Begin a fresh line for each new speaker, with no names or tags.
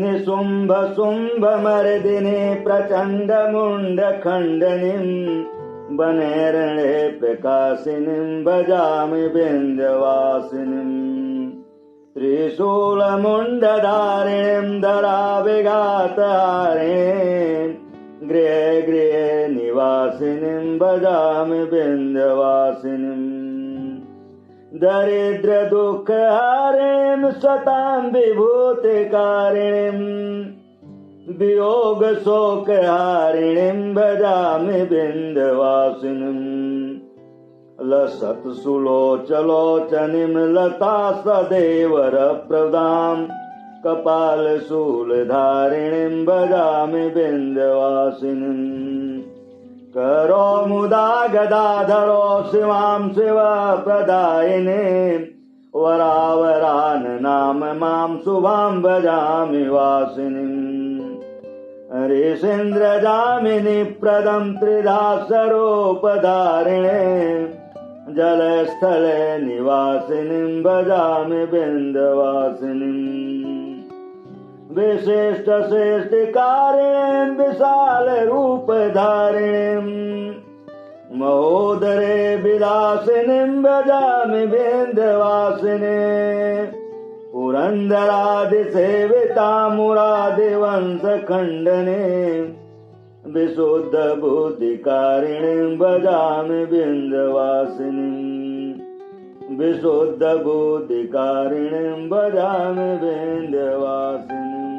निशुम्भ शुम्भ मर्दिनी प्रचण्ड मुण्ड खण्डनीम् वनेरणे प्रकाशिनीम् भजामि विन्ध्यवासिनीम् त्रिशूलमुण्डधारिणीम् धराविघातहारिणीम् गृहे गृहे निवासिनीम् भजामि विन्ध्यवासिनीम् दरिद्र दुःखहारिणीम् सताम् विभूतिकारिणीम् वियोग शोकहारिणीम् भजामि विन्ध्यवासिनीम् लसत् सुलोचलोचनीम् लता सदेवरप्रदाम् कपालशूलधारिणीम् भजामि विन्ध्यवासिनीम् करो मुदा गदाधरो शिवां शिवप्रदायिनीम् वरावराननाम मां शुभां भजामि वासिनीम् हरिषेन्द्रजामिनी प्रदं त्रिधा स्वरूपधारिणीम् जलस्थले निवासिनीं भजामि विन्ध्यवासिनीम् विशिष्ट श्रेष्ठकारिणीं विशाल रूपधारिणीं महोदरे विलासिनीं भजामि विन्ध्यवासिनीं पुरन्दरादिसेविता मुरादिवंशखण्डनीं विशुद्ध बुद्धिकारिणीं भजामि विन्ध्यवासिनीं विशुद्ध बुद्धिकारिणीं भजामि विन्ध्यवासिनीम्।